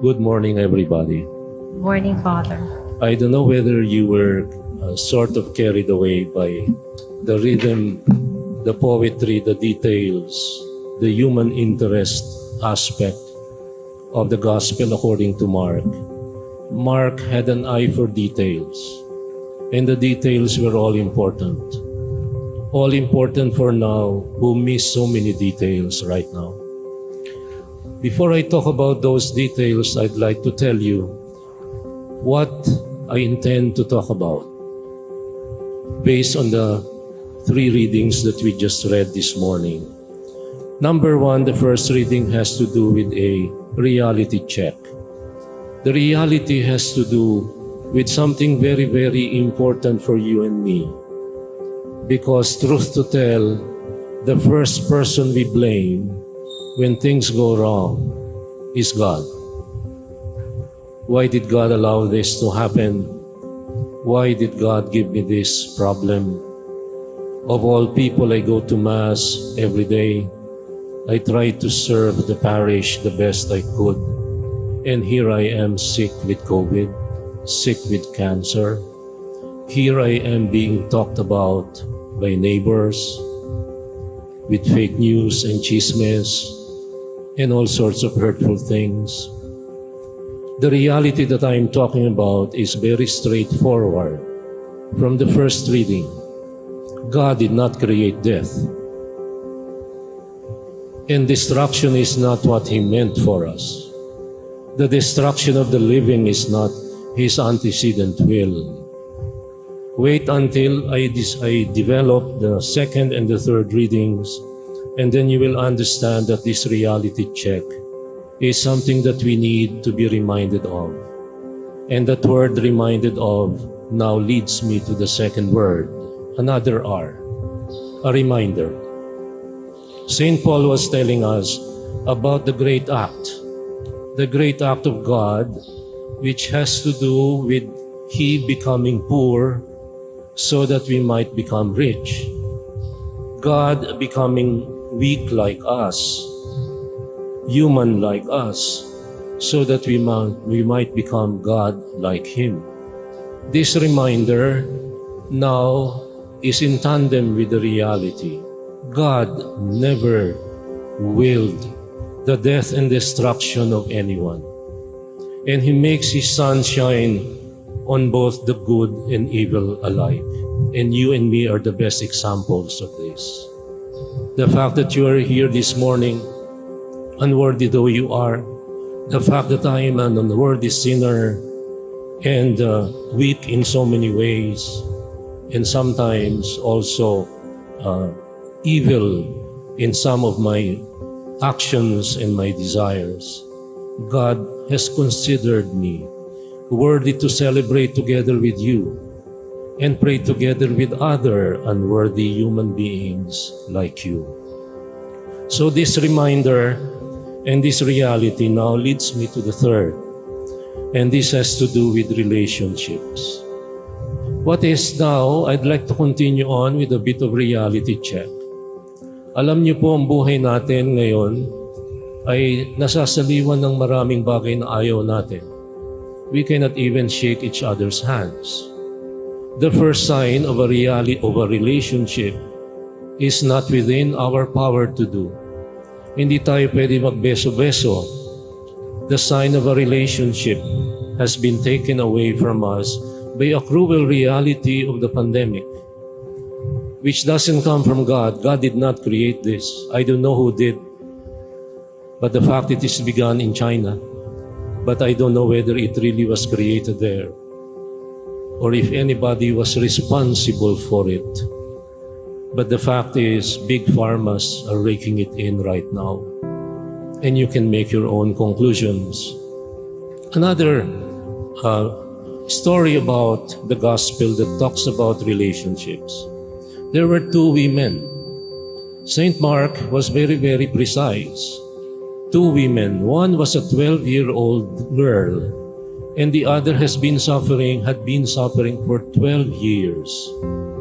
Good morning, everybody. Morning, Father. I don't know whether you were sort of carried away by the rhythm, the poetry, the details, the human interest aspect of the gospel according to Mark. Mark had an eye for details, and the details were all important. All important for now, who miss so many details right now. Before I talk about those details, I'd like to tell you what I intend to talk about based on the three readings that we just read this morning. Number one, the first reading has to do with a reality check. The reality has to do with something very, very important for you and me. Because truth to tell, the first person we blame when things go wrong is God. Why did God allow this to happen? Why did God give me this problem? Of all people, I go to Mass every day. I try to serve the parish the best I could. And here I am sick with COVID, sick with cancer. Here I am being talked about by neighbors with fake news and chismes and all sorts of hurtful things. The reality that I am talking about is very straightforward. From the first reading, God did not create death. And destruction is not what He meant for us. The destruction of the living is not His antecedent will. Wait until I develop the second and the third readings, and then you will understand that this reality check is something that we need to be reminded of. And that word reminded of now leads me to the second word, another R, a reminder. St. Paul was telling us about the great act of God, which has to do with He becoming poor so that we might become rich. God becoming weak like us, human like us, so that we might become God like Him. This reminder now is in tandem with the reality. God never willed the death and destruction of anyone. And He makes His sun shine on both the good and evil alike. And you and me are the best examples of this. The fact that you are here this morning, unworthy though you are, the fact that I am an unworthy sinner and weak in so many ways, and sometimes also evil in some of my actions and my desires, God has considered me worthy to celebrate together with you and pray together with other unworthy human beings like you. So this reminder and this reality now leads me to the third, and this has to do with relationships. What is now, I'd like to continue on with a bit of reality check. Alam niyo po, ang buhay natin ngayon ay nasasaliwan ng maraming bagay na ayaw natin. We cannot even shake each other's hands. The first sign of a relationship is not within our power to do. Hindi tayo pwede magbeso-beso. The sign of a relationship has been taken away from us by a cruel reality of the pandemic, which doesn't come from God. God did not create this. I don't know who did. But the fact it is begun in China, but I don't know whether it really was created there or if anybody was responsible for it. But the fact is, big pharmas are raking it in right now. And you can make your own conclusions. Another story about the gospel that talks about relationships. There were two women. St. Mark was very, very precise. Two women. One was a 12-year-old girl, and the other had been suffering for 12 years.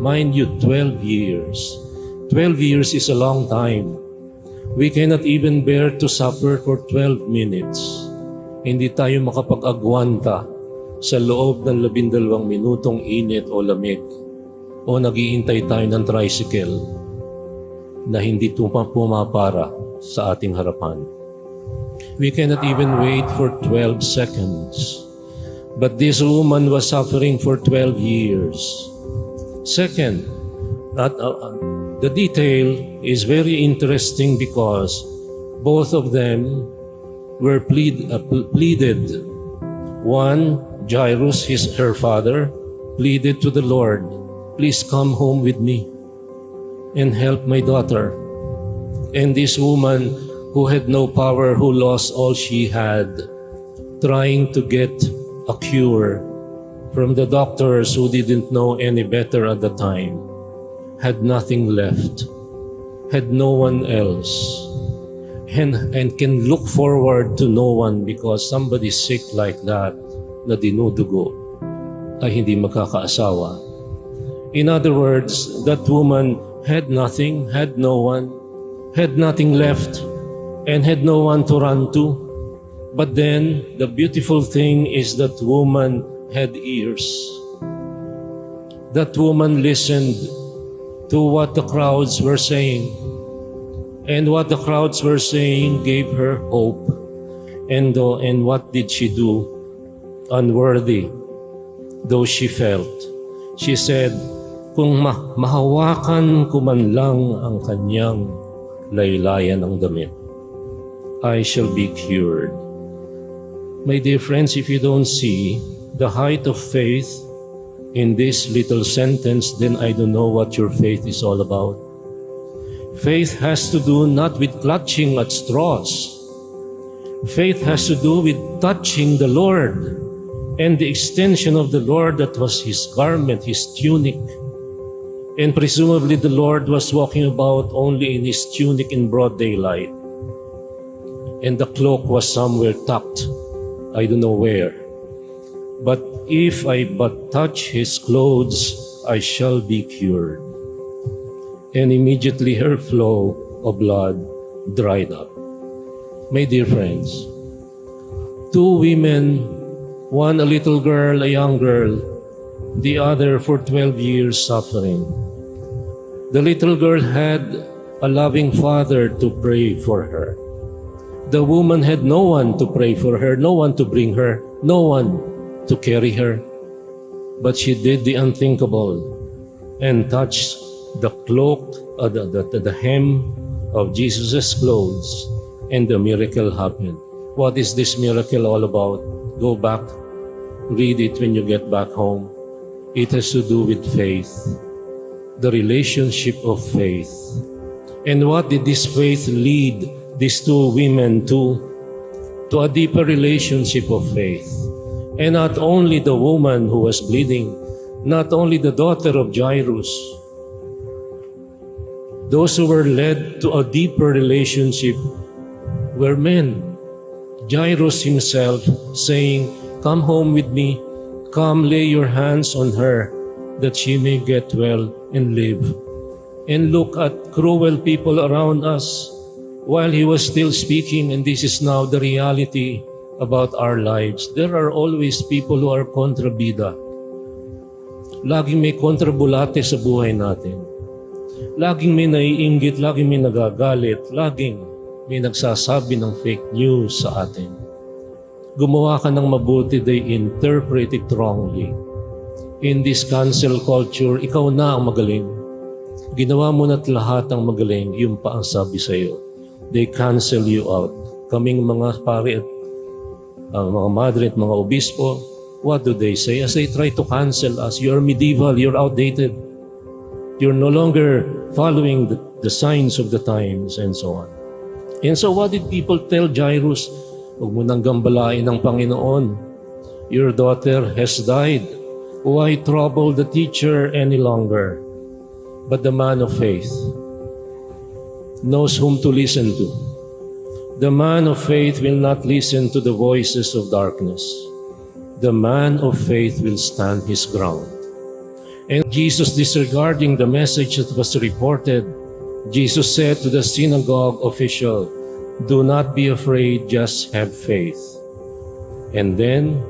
Mind you, 12 years. 12 years is a long time. We cannot even bear to suffer for 12 minutes. hindi tayo makapag-agwanta sa loob ng 12 minutong init o lamig o naghihintay tayo ng tricycle na hindi pumapara sa ating harapan. We cannot even wait for 12 seconds. But this woman was suffering for 12 years. Second, the detail is very interesting because both of them were pleaded. One, Jairus, her father, pleaded to the Lord, please come home with me and help my daughter. And this woman who had no power, who lost all she had, trying to get a cure from the doctors who didn't know any better at the time, had nothing left, had no one else, and can look forward to no one because somebody sick like that na dinudugo ay hindi makakaasawa. In other words, that woman had nothing, had no one, had nothing left, and had no one to run to. But then, the beautiful thing is that woman had ears. That woman listened to what the crowds were saying. And what the crowds were saying gave her hope. And what did she do? Unworthy, though she felt. She said, kung mahawakan ko man lang ang kanyang laylayan ng damit, I shall be cured. My dear friends, if you don't see the height of faith in this little sentence, then I don't know what your faith is all about. Faith has to do not with clutching at straws. Faith has to do with touching the Lord and the extension of the Lord that was His garment, His tunic. And presumably the Lord was walking about only in His tunic in broad daylight. And the cloak was somewhere tucked, I don't know where. But if I but touch His clothes, I shall be cured. And immediately her flow of blood dried up. My dear friends, two women, one a little girl, a young girl, the other for 12 years suffering. The little girl had a loving father to pray for her. The woman had no one to pray for her, no one to bring her, no one to carry her. But she did the unthinkable and touched the cloak, the hem of Jesus' clothes, and the miracle happened. What is this miracle all about? Go back, read it when you get back home. It has to do with faith, the relationship of faith. And what did this faith lead these two women to a deeper relationship of faith? And not only the woman who was bleeding, not only the daughter of Jairus, those who were led to a deeper relationship were men. Jairus himself saying, come home with me, come lay your hands on her that she may get well and live. And look at cruel people around us while he was still speaking, and this is now the reality about our lives. There are always people who are kontrabida. Laging may kontrabulate sa buhay natin. Laging may naiinggit, laging may nagagalit, laging may nagsasabi ng fake news sa atin. Gumawa ka ng mabuti, they interpret it wrongly. In this cancel culture, ikaw na ang magaling. Ginawa mo na't lahat ang magaling, yung pa ang sabi sa'yo. They cancel you out. Kaming mga pari at mga madre at mga obispo, what do they say? As they try to cancel us, you're medieval, you're outdated. You're no longer following the signs of the times and so on. And so what did people tell Jairus? Huwag mo nang gambalain ng Panginoon. Your daughter has died. Why trouble the teacher any longer? But the man of faith knows whom to listen to. The man of faith will not listen to the voices of darkness. The man of faith will stand his ground. And Jesus, disregarding the message that was reported, Jesus said to the synagogue official, do not be afraid, just have faith. And then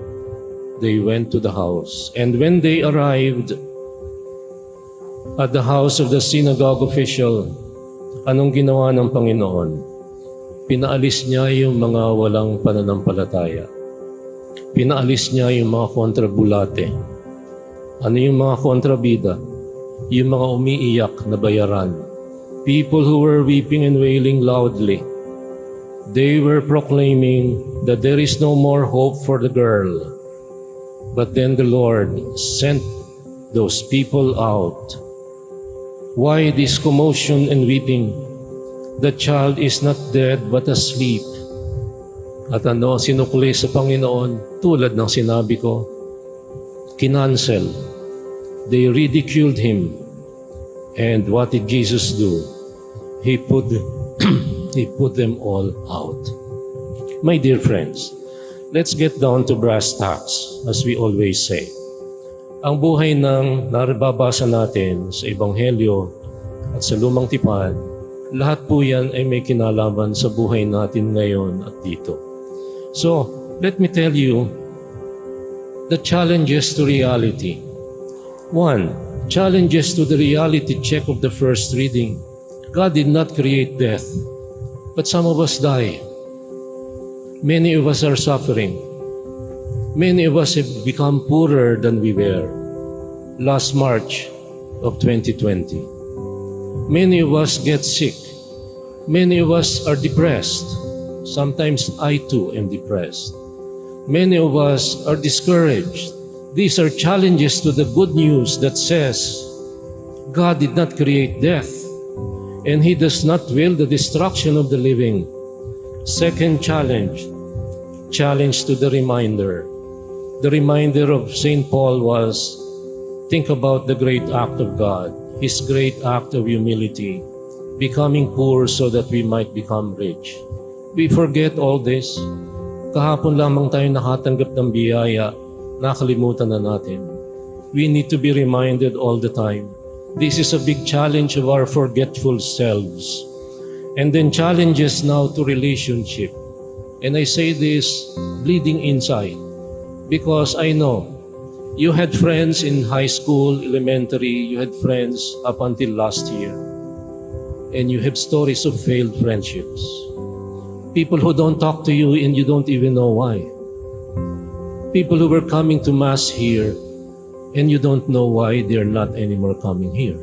they went to the house. And when they arrived at the house of the synagogue official, anong ginawa ng Panginoon? Pinaalis niya yung mga walang pananampalataya. Pinaalis niya yung mga kontrabulate. Ano yung mga kontrabida? Yung mga umiiyak na bayaran. People who were weeping and wailing loudly. They were proclaiming that there is no more hope for the girl. But then the Lord sent those people out. Why this commotion and weeping? The child is not dead but asleep. At ano, sinukli sa Panginoon, tulad ng sinabi ko, kinansel. They ridiculed him. And what did Jesus do? He put them all out. My dear friends, let's get down to brass tacks, as we always say. Ang buhay ng narababasa natin sa Ebanghelyo at sa Lumang Tipan, lahat po yan ay may kinalaman sa buhay natin ngayon at dito. So, let me tell you the challenges to reality. 1. Challenges to the reality check of the first reading. God did not create death, but some of us die. Many of us are suffering. Many of us have become poorer than we were last March of 2020. Many of us get sick. Many of us are depressed. Sometimes I too am depressed. Many of us are discouraged. These are challenges to the good news that says God did not create death, and He does not will the destruction of the living. Second challenge to the reminder. The reminder of St. Paul was, think about the great act of God, His great act of humility, becoming poor so that we might become rich. We forget all this. Kahapon lamang tayo nakatanggap ng biyaya, nakalimutan na natin. We need to be reminded all the time. This is a big challenge of our forgetful selves. And then challenges now to relationship. And I say this bleeding inside because I know you had friends in high school, elementary, you had friends up until last year. And you have stories of failed friendships. People who don't talk to you and you don't even know why. People who were coming to Mass here and you don't know why they're not anymore coming here.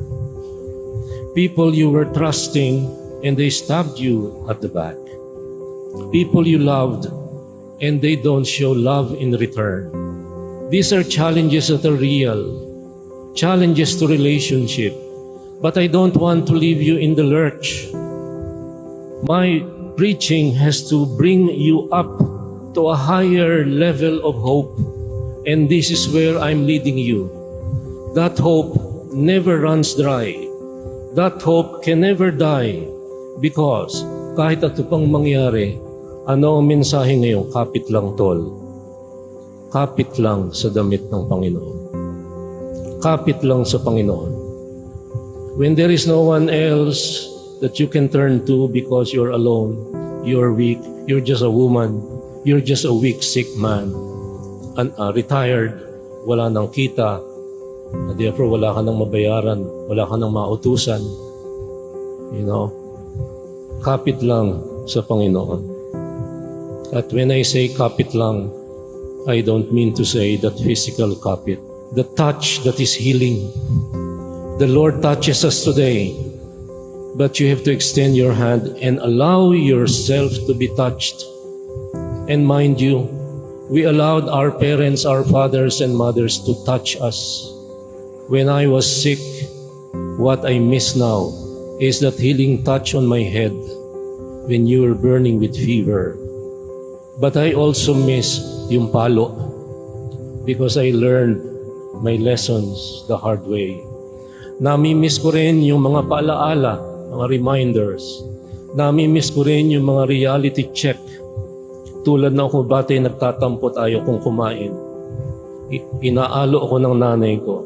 People you were trusting and they stabbed you at the back. People you loved and they don't show love in return. These are challenges that are real, challenges to relationship. But I don't want to leave you in the lurch. My preaching has to bring you up to a higher level of hope. And this is where I'm leading you. That hope never runs dry. That hope can never die. Because kahit ito pang mangyari, ano ang mensahe ngayon? Kapit lang, tol. Kapit lang sa damit ng Panginoon. Kapit lang sa Panginoon. When there is no one else that you can turn to because you're alone, you're weak, you're just a woman, you're just a weak, sick man, retired, wala nang kita, therefore wala ka nang mabayaran, wala ka nang mautusan. You know, kapit lang sa Panginoon. At when I say kapit lang, I don't mean to say that physical kapit. The touch that is healing. The Lord touches us today, but you have to extend your hand and allow yourself to be touched. And mind you, we allowed our parents, our fathers and mothers to touch us. When I was sick, what I miss now is that healing touch on my head when you were burning with fever. But I also miss yung palo because I learned my lessons the hard way. Nami-miss ko rin yung mga paalaala, mga reminders. Nami-miss ko rin yung mga reality check. Tulad na kung batay nagtatampo tayo kung kumain. Inaalo ako ng nanay ko,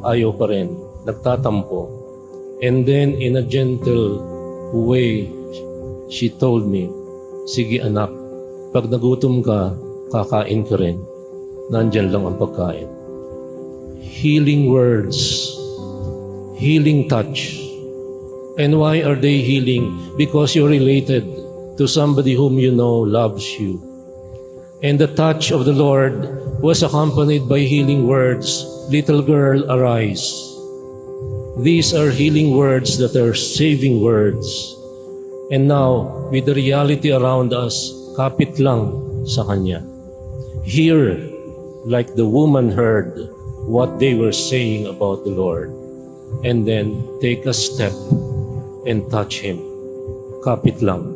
ayaw pa rin, nagtatampo. And then in a gentle way, she told me, sige anak, pag nagutom ka, kakain ka rin. Nandyan lang ang pagkain. Healing words, healing touch. And why are they healing? Because you're related to somebody whom you know loves you. And the touch of the Lord was accompanied by healing words. Little girl, arise. These are healing words that are saving words. And now, with the reality around us, kapit lang sa Kanya. Hear, like the woman heard, what they were saying about the Lord. And then, take a step and touch Him. Kapit lang.